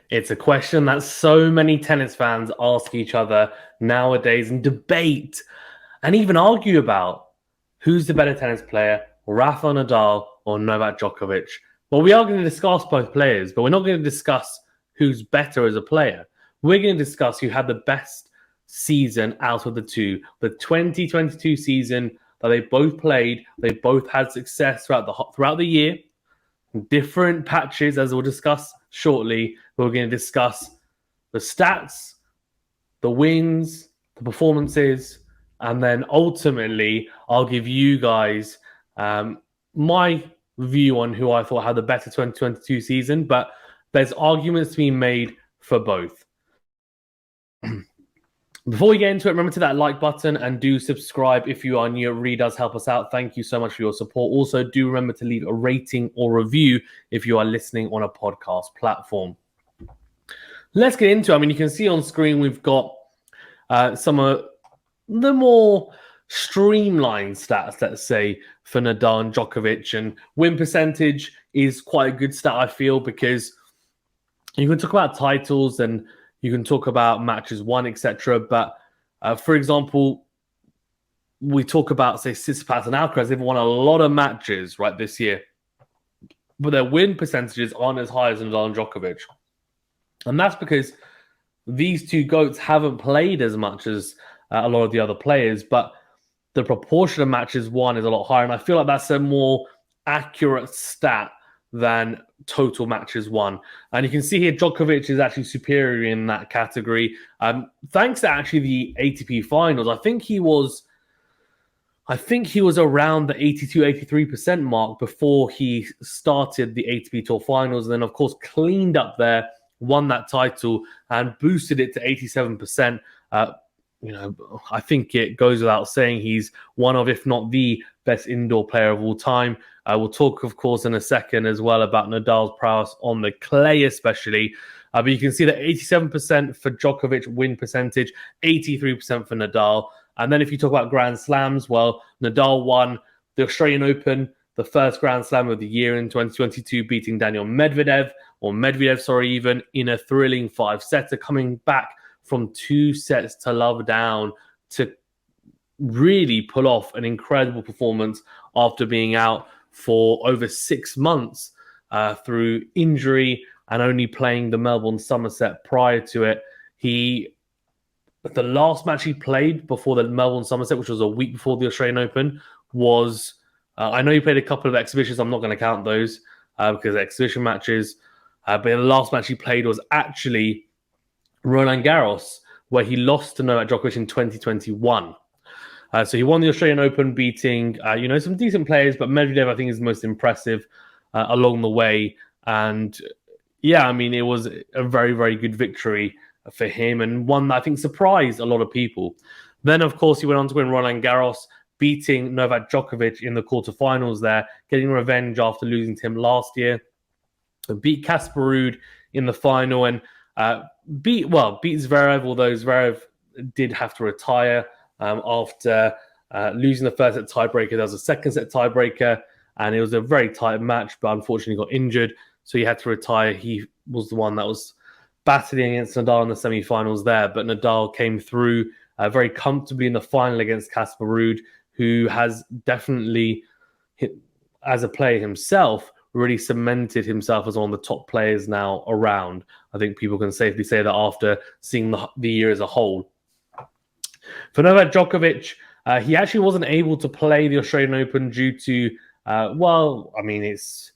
It's a question that so many tennis fans ask each other nowadays and debate and even argue about who's the better tennis player, Rafa Nadal or Novak Djokovic. Well, we are going to discuss both players, but we're not going to discuss who's better as a player. We're going to discuss who had the best season out of the two. The 2022 season that they both played, they both had success throughout the year. Different patches, as we'll discuss shortly. We're going to discuss the stats, the wins, the performances, and then ultimately, I'll give you guys my view on who I thought had the better 2022 season. But there's arguments to be made for both. Before we get into it, remember to that like button and do subscribe if you are new. It really does help us out. Thank you so much for your support. Also, do remember to leave a rating or review if you are listening on a podcast platform. Let's get into it. I mean, you can see on screen we've got some of the more streamlined stats, let's say, for Nadal and Djokovic. And win percentage is quite a good stat, I feel, because you can talk about titles and you can talk about matches won, etc. But for example, we talk about, say, Tsitsipas and Alcaraz. They've won a lot of matches right this year, but their win percentages aren't as high as Nadal and Djokovic, and that's because these two goats haven't played as much as a lot of the other players. But the proportion of matches won is a lot higher, and I feel like that's a more accurate stat than total matches won. And you can see here Djokovic is actually superior in that category. Thanks to actually the ATP finals, I think he was around the 82-83% mark before he started the ATP Tour finals, and then of course cleaned up there, won that title and boosted it to 87%. I think it goes without saying he's one of, if not the best indoor player of all time. We'll talk, of course, in a second as well about Nadal's prowess on the clay, especially. But you can see that 87% for Djokovic win percentage, 83% for Nadal. And then if you talk about Grand Slams, well, Nadal won the Australian Open, the first Grand Slam of the year in 2022, beating Daniil Medvedev, even, in a thrilling five-setter, coming back from 2 sets to love down to really pull off an incredible performance after being out for over 6 months through injury and only playing the Melbourne Somerset prior to it. The last match he played before the Melbourne Somerset, which was a week before the Australian Open, was I know he played a couple of exhibitions. I'm not going to count those because they're exhibition matches. But the last match he played was actually Roland Garros, where he lost to Novak Djokovic in 2021. So he won the Australian Open, beating some decent players, but Medvedev I think is the most impressive along the way. And yeah, I mean, it was a very, very good victory for him, and one that I think surprised a lot of people. Then, of course, he went on to win Roland Garros, beating Novak Djokovic in the quarterfinals there, getting revenge after losing to him last year. Beat Casper Ruud in the final and beat Zverev, although Zverev did have to retire after losing the first set tiebreaker. There was a second set tiebreaker, and it was a very tight match, but unfortunately got injured, so he had to retire. He was the one that was battling against Nadal in the semi-finals there, but Nadal came through very comfortably in the final against Casper Ruud, who has definitely, as a player himself, really cemented himself as one of the top players now around. I think people can safely say that after seeing the year as a whole. For Novak Djokovic, he actually wasn't able to play the Australian Open due to, it's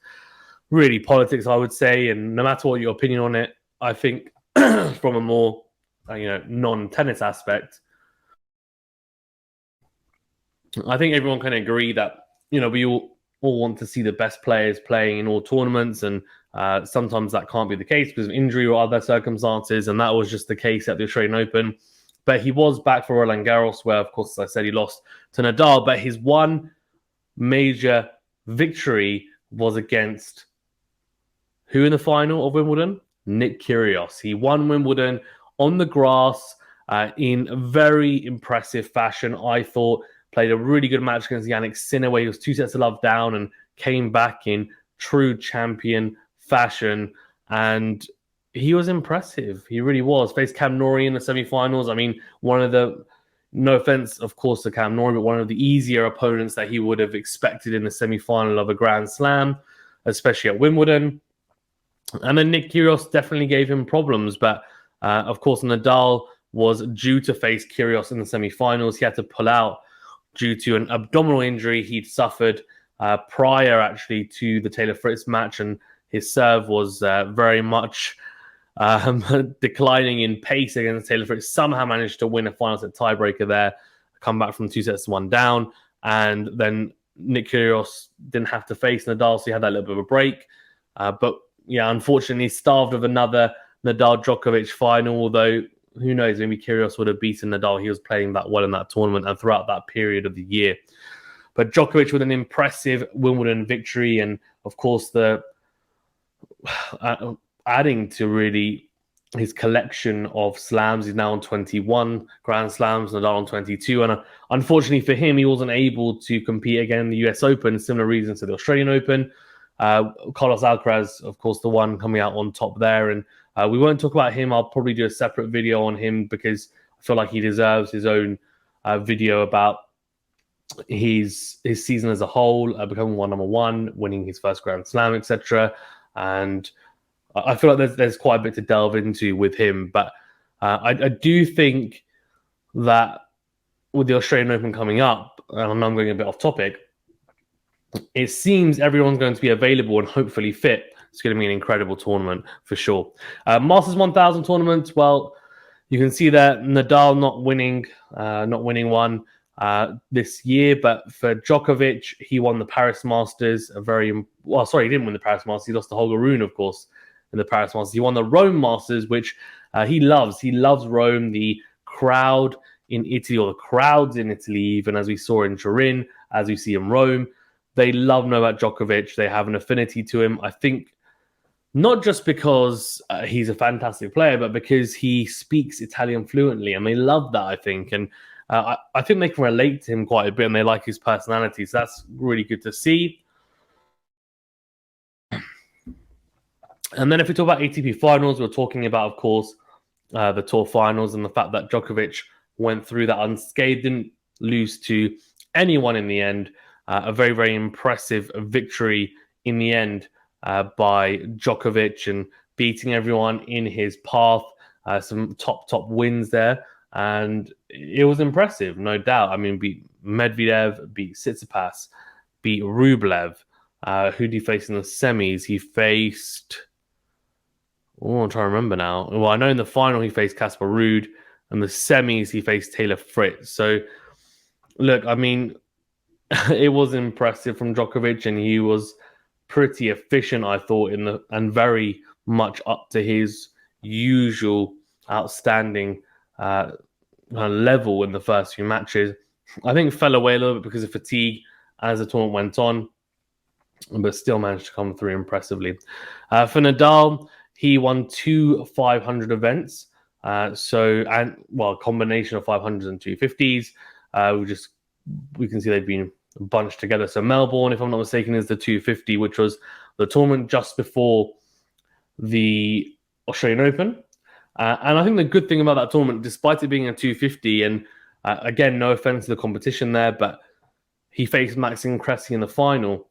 really politics, I would say. And no matter what your opinion on it, I think from a more, non-tennis aspect, I think everyone can agree that, we all want to see the best players playing in all tournaments. And sometimes that can't be the case because of injury or other circumstances. And that was just the case at the Australian Open. But he was back for Roland Garros, where, of course, as I said, he lost to Nadal. But his one major victory was against who in the final of Wimbledon? Nick Kyrgios. He won Wimbledon on the grass in very impressive fashion, I thought. Played a really good match against Jannik Sinner, where he was 2 sets to love down and came back in true champion fashion. And he was impressive. He really was. Faced Cam Norrie in the semi-finals. I mean, one of the, no offense, of course, to Cam Norrie, but one of the easier opponents that he would have expected in the semi-final of a Grand Slam, especially at Wimbledon. And then Nick Kyrgios definitely gave him problems. But, of course, Nadal was due to face Kyrgios in the semi-finals. He had to pull out due to an abdominal injury he'd suffered prior, actually, to the Taylor Fritz match. And his serve was very much declining in pace against Taylor Fritz. Somehow managed to win a final set tiebreaker there, come back from 2-1 down. And then Nick Kyrgios didn't have to face Nadal, so he had that little bit of a break. But yeah, unfortunately, starved of another Nadal-Djokovic final, although who knows, maybe Kyrgios would have beaten Nadal. He was playing that well in that tournament and throughout that period of the year. But Djokovic with an impressive Wimbledon victory, and of course the adding to really his collection of slams. He's now on 21 Grand Slams, Nadal on 22. And unfortunately for him, he wasn't able to compete again in the US Open, similar reasons to the Australian Open. Carlos Alcaraz, of course, the one coming out on top there. And we won't talk about him. I'll probably do a separate video on him because I feel like he deserves his own video about his season as a whole, becoming number one, winning his first Grand Slam, etc. And I feel like there's quite a bit to delve into with him. But I do think that with the Australian Open coming up, and I know I'm going a bit off topic, it seems everyone's going to be available and hopefully fit. It's going to be an incredible tournament for sure. Masters 1000 tournament, well, you can see that Nadal not winning one this year, but for Djokovic, he won the Paris Masters. He didn't win the Paris Masters. He lost to Holger Rune, of course, in the Paris Masters. He won the Rome Masters, which he loves. He loves Rome, the crowd in Italy, or the crowds in Italy, even as we saw in Turin, as we see in Rome. They love Novak Djokovic. They have an affinity to him. I think not just because he's a fantastic player, but because he speaks Italian fluently, and they love that, I think. And I think they can relate to him quite a bit, and they like his personality. So that's really good to see. And then if we talk about ATP finals, we're talking about, of course, the Tour finals and the fact that Djokovic went through that unscathed, didn't lose to anyone in the end. A very, very impressive victory in the end by Djokovic, and beating everyone in his path. Some top wins there. And it was impressive, no doubt. I mean, beat Medvedev, beat Tsitsipas, beat Rublev. Who did he face in the semis? He faced... I'm trying to remember now. Well, I know in the final he faced Casper Ruud, and the semis he faced Taylor Fritz. So, look, I mean, it was impressive from Djokovic, and he was pretty efficient, I thought, and very much up to his usual outstanding level in the first few matches. I think fell away a little bit because of fatigue as the tournament went on, but still managed to come through impressively. For Nadal, he won 2 500 events. A combination of 500s and 250s. We can see they've been bunched together. So Melbourne, if I'm not mistaken, is the 250, which was the tournament just before the Australian Open. And I think the good thing about that tournament, despite it being a 250, and again, no offense to the competition there, but he faced Maxime Cressy in the final,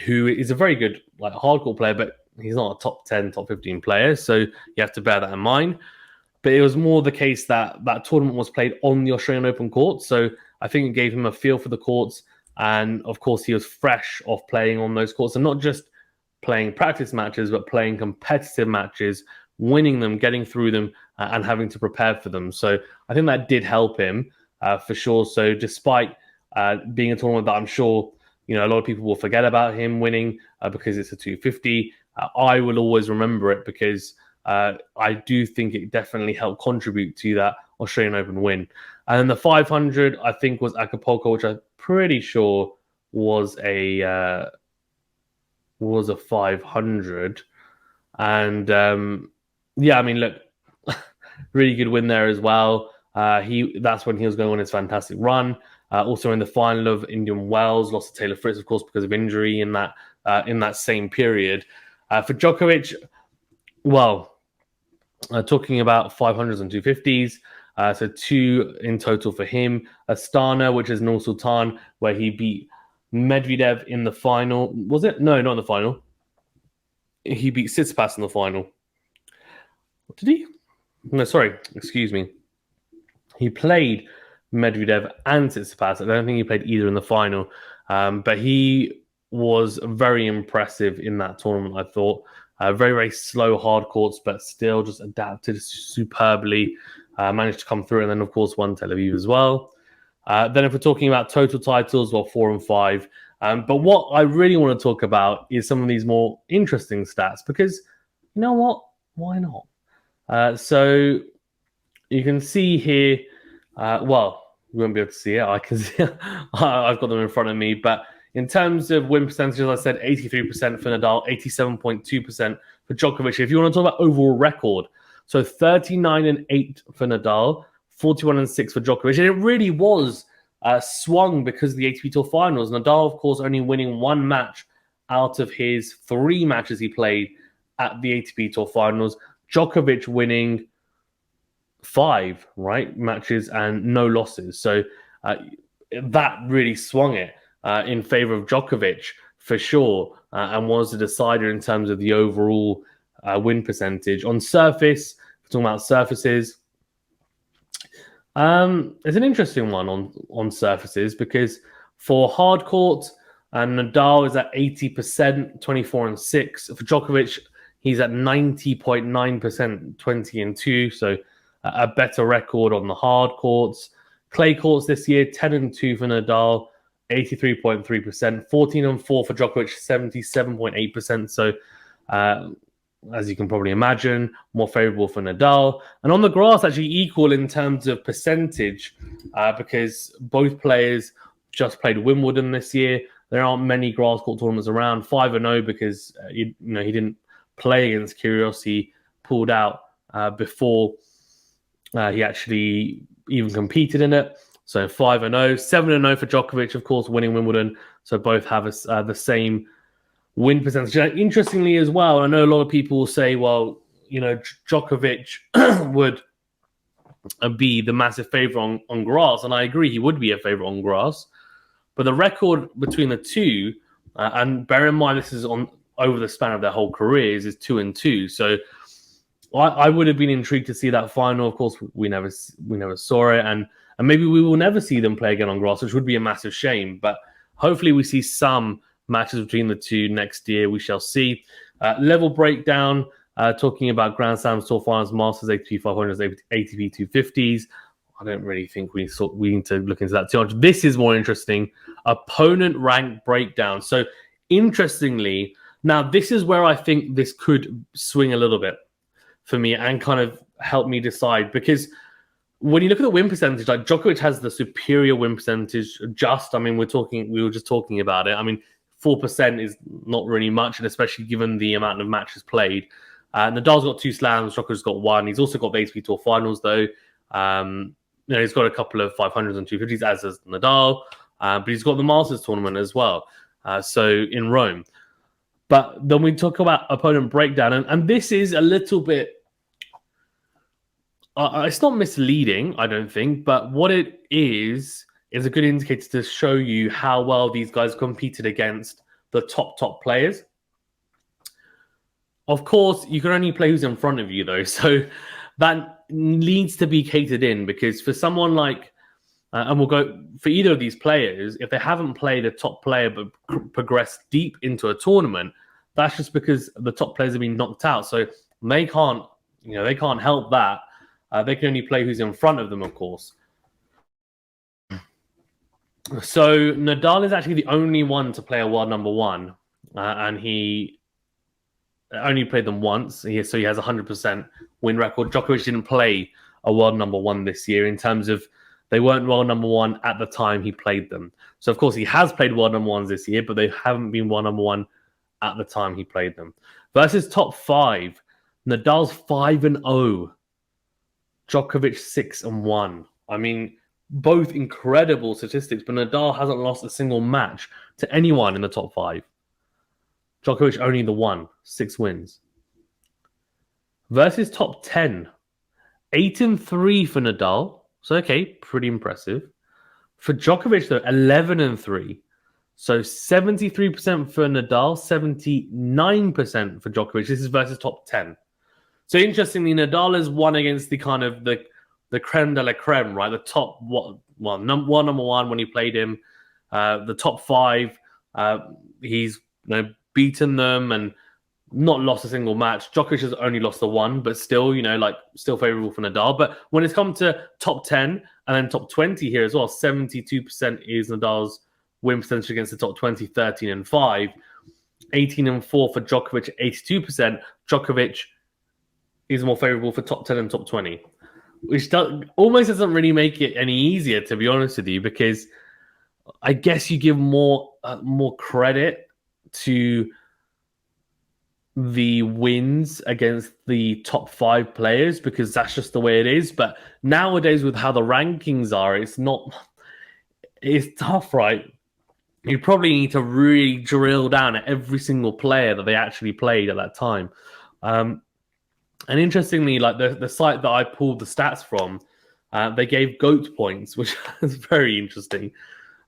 who is a very good hardcore player, but he's not a top 10, top 15 player. So you have to bear that in mind. But it was more the case that that tournament was played on the Australian Open courts. So I think it gave him a feel for the courts. And of course, he was fresh off playing on those courts, and not just playing practice matches, but playing competitive matches, winning them, getting through them, and having to prepare for them. So I think that did help him for sure. So despite being a tournament that I'm sure a lot of people will forget about him winning because it's a 250, I will always remember it because I do think it definitely helped contribute to that Australian Open win. And then the 500, I think, was Acapulco, which I'm pretty sure was a 500. And I mean, look, really good win there as well. That's when he was going on his fantastic run. Also in the final of Indian Wells, lost to Taylor Fritz, of course, because of injury in that same period. For Djokovic, well, Talking about 500s and 250s. So 2 in total for him. Astana, which is Nur Sultan, where he beat Medvedev in the final. Was it? No, not in the final. He beat Tsitsipas in the final. Did he? No, sorry. Excuse me. He played Medvedev and Tsitsipas. I don't think he played either in the final. But he was very impressive in that tournament, I thought. Very, very slow hard courts, but still just adapted superbly. Managed to come through, and then, of course, won Tel Aviv as well. Then if we're talking about total titles, well, 4 and 5. But what I really want to talk about is some of these more interesting stats, because you know what? Why not? So you can see here, well, you won't be able to see it. I can see I've got them in front of me. But in terms of win percentages, I said 83% for Nadal, 87.2% for Djokovic. If you want to talk about overall record, so 39-8 for Nadal, 41-6 for Djokovic. And it really was swung because of the ATP Tour Finals. Nadal, of course, only winning 1 match out of his 3 matches he played at the ATP Tour Finals. Djokovic winning 5 matches and no losses. So that really swung it in favor of Djokovic for sure, and was the decider in terms of the overall win percentage. On surface, we're talking about surfaces. It's an interesting one on surfaces, because for hard court, Nadal is at 80%, 24-6. For Djokovic, he's at 90.9%, 20-2. So a better record on the hard courts. Clay courts this year, 10-2 for Nadal, 83.3%, 14-4 for Djokovic, 77.8%. So as you can probably imagine, more favorable for Nadal. And on the grass, actually equal in terms of percentage, because both players just played Wimbledon this year. There aren't many grass court tournaments around. 5-0 because he didn't play against Kyrgios. He pulled out before he actually even competed in it. So 5-0, 7-0 for Djokovic, of course, winning Wimbledon. So both have the same win percentage. Interestingly as well, I know a lot of people will say, well, Djokovic would be the massive favourite on grass. And I agree, he would be a favourite on grass. But the record between the two, and bear in mind this is on over the span of their whole careers, is 2-2. So I would have been intrigued to see that final. Of course, we never saw it, and maybe we will never see them play again on grass, which would be a massive shame. But hopefully we see some matches between the two next year. We shall see. Level breakdown, talking about Grand Slams, Tour Finals, Masters, ATP 500s, ATP 250s. I don't really think we need to look into that too much. This is more interesting. Opponent rank breakdown. So interestingly, now this is where I think this could swing a little bit for me and kind of help me decide, because when you look at the win percentage, like Djokovic has the superior win percentage. We were just talking about it. I mean, 4% is not really much, and especially given the amount of matches played. Nadal's got 2 slams, Djokovic's got 1. He's also got the ATP Tour Finals, though. He's got a couple of 500s and 250s, as does Nadal, but he's got the Masters tournament as well. So in Rome. But then we talk about opponent breakdown, and this is a little bit. It's not misleading, I don't think, but what it is a good indicator to show you how well these guys competed against the top players. Of course, you can only play who's in front of you, though, so that needs to be catered in, because for someone like, and we'll go for either of these players, if they haven't played a top player but progressed deep into a tournament, that's just because the top players have been knocked out. So they can't help that. They can only play who's in front of them, of course. So Nadal is actually the only one to play a world number 1, and he only played them once. So he has a 100% win record. Djokovic didn't play a world number 1 this year, in terms of they weren't world number 1 at the time he played them. So of course he has played world number 1s this year, but they haven't been world number 1 at the time he played them. Versus top 5, Nadal's 5-0. Djokovic 6-1. I mean, both incredible statistics, but Nadal hasn't lost a single match to anyone in the top 5. Djokovic only the 1, 6 wins. versus top 10. 8-3 for Nadal. So, okay, pretty impressive. For Djokovic, though, 11-3. So 73% for Nadal, 79% for Djokovic. This is versus top 10. So interestingly, Nadal has won against the kind of the creme de la creme, right? The top number one when he played him, the top five. He's beaten them and not lost a single match. Djokovic has only lost the one, but still, still favorable for Nadal. But when it's come to top 10 and then top 20 here as well, 72% is Nadal's win percentage against the top 20, 13-5. 18-4 for Djokovic, 82%. Djokovic is more favorable for top 10 and top 20, which almost doesn't really make it any easier, to be honest with you, because I guess you give more credit to the wins against the top 5 players because that's just the way it is. But nowadays, with how the rankings are, it's tough, right? You probably need to really drill down at every single player that they actually played at that time. And interestingly, like the site that I pulled the stats from, they gave GOAT points, which is very interesting.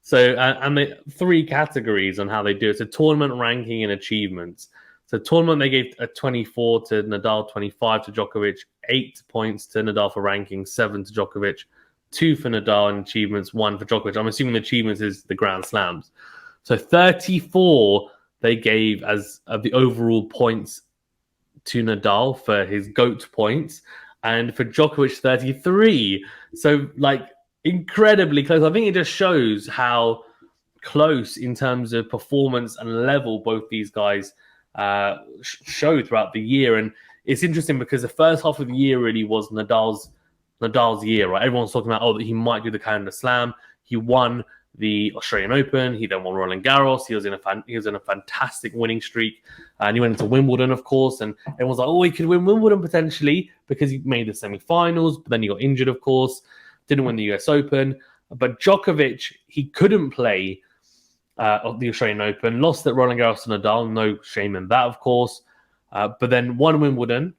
So, and the 3 categories on how they do it. So, tournament ranking and achievements. So, tournament, they gave a 24 to Nadal, 25 to Djokovic, 8 points to Nadal for ranking, 7 to Djokovic, 2 for Nadal and achievements, 1 for Djokovic. I'm assuming the achievements is the Grand Slams. So, 34 they gave as the overall points to Nadal for his GOAT points, and for Djokovic 33. So incredibly close. I think it just shows how close in terms of performance and level both these guys show throughout the year. And it's interesting because the first half of the year really was Nadal's year, right? Everyone's talking about that he might do the Canada Slam. He won the Australian Open. He then won Roland Garros. He was in a fantastic winning streak, and he went into Wimbledon, of course. And everyone's like, "Oh, he could win Wimbledon potentially because he made the semi-finals." But then he got injured, of course. Didn't win the US Open. But Djokovic, he couldn't play the Australian Open. Lost at Roland Garros to Nadal. No shame in that, of course. But then won Wimbledon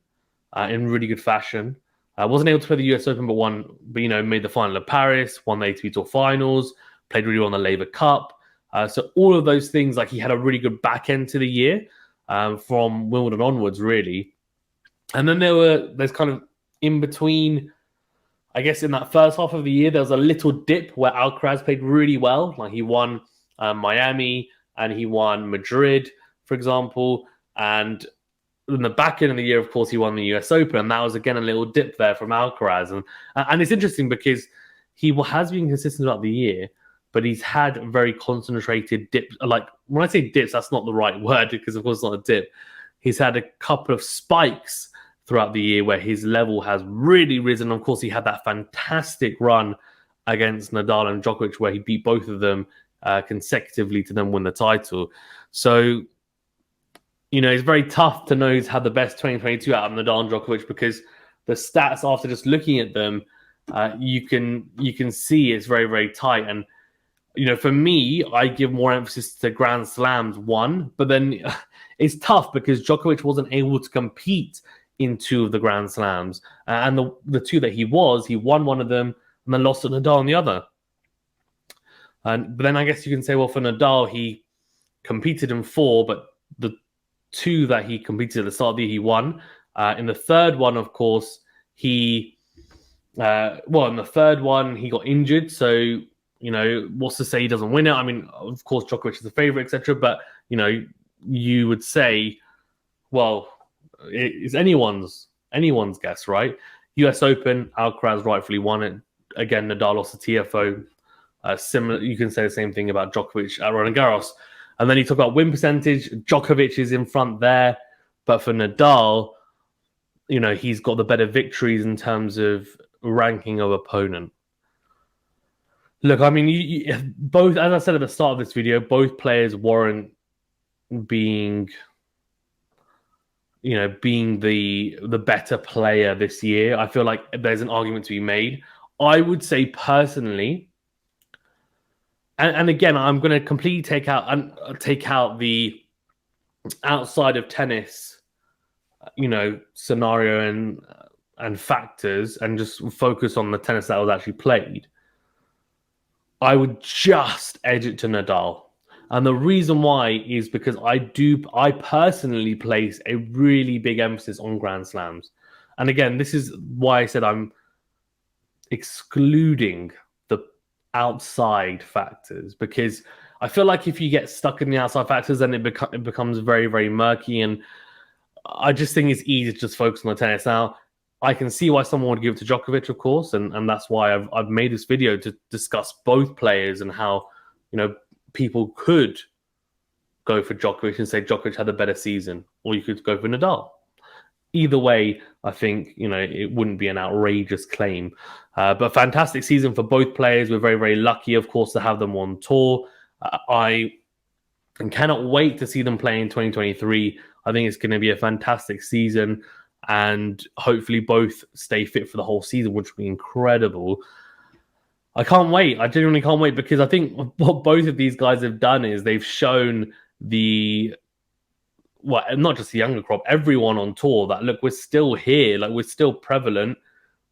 in really good fashion. Wasn't able to play the US Open, but made the final of Paris. Won the ATP Tour Finals. Played really well on the Labour Cup. So all of those things, he had a really good back end to the year from Wimbledon onwards, really. And then there's kind of in between, I guess in that first half of the year, there was a little dip where Alcaraz played really well. He won Miami and he won Madrid, for example. And in the back end of the year, of course, he won the US Open. And that was, again, a little dip there from Alcaraz. And it's interesting because he has been consistent throughout the year, but he's had very concentrated dips. When I say dips, that's not the right word because, of course, it's not a dip. He's had a couple of spikes throughout the year where his level has really risen. Of course, he had that fantastic run against Nadal and Djokovic where he beat both of them consecutively to then win the title. So, it's very tough to know who's had the best 2022 out of Nadal and Djokovic because the stats, after just looking at them, you can see it's very, very tight. And for me, I give more emphasis to Grand Slams won, but then it's tough because Djokovic wasn't able to compete in 2 of the Grand Slams, and the 2 that he won one of them and then lost to Nadal in the other. But then I guess you can say, well, for Nadal, he competed in 4, but the 2 that he competed at the start of the year, he won. In the third one, of course, in the third one, he got injured, so what's to say he doesn't win it? I mean, of course, Djokovic is the favorite, etc. But you would say, well, it's anyone's guess, right? US Open, Alcaraz rightfully won it. Again, Nadal lost to TFO. Similar, you can say the same thing about Djokovic at Roland Garros. And then you talk about win percentage. Djokovic is in front there, but for Nadal, he's got the better victories in terms of ranking of opponent. Look, I mean, both, as I said at the start of this video, both players warrant being the better player this year. I feel like there's an argument to be made. I would say personally, and again, I'm going to completely take out the outside of tennis scenario and factors and just focus on the tennis that was actually played, I would just edge it to Nadal. And the reason why is because I personally place a really big emphasis on Grand Slams. And again, this is why I said I'm excluding the outside factors, because I feel like if you get stuck in the outside factors, then it becomes very, very murky. And I just think it's easy to just focus on the tennis. Now, I can see why someone would give it to Djokovic, of course, and that's why I've made this video to discuss both players and how people could go for Djokovic and say Djokovic had a better season, or you could go for Nadal. Either way, I think it wouldn't be an outrageous claim, but fantastic season for both players. We're very, very lucky, of course, to have them on tour. I cannot wait to see them play in 2023. I think it's going to be a fantastic season, and hopefully both stay fit for the whole season, which would be incredible. I can't wait. I genuinely can't wait, because I think what both of these guys have done is they've shown not just the younger crop, everyone on tour, that look, we're still here, like we're still prevalent.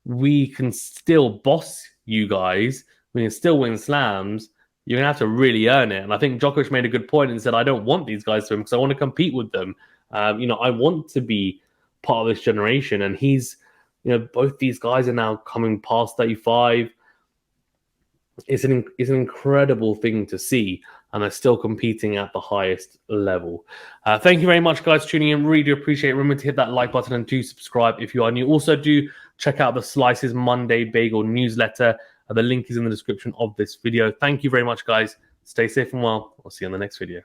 We can still boss you guys. We can still win slams. You're going to have to really earn it. And I think Djokovic made a good point and said, I don't want these guys to win because I want to compete with them. I want to be part of this generation. And he's, both these guys are now coming past 35. It's an incredible thing to see, and they're still competing at the highest level. Thank you very much, guys, for tuning in. Really do appreciate it. Remember to hit that like button and do subscribe if you are new. Also, do check out the Slices Monday Bagel newsletter. The link is in the description of this video. Thank you very much, guys. Stay safe and well. I'll see you on the next video.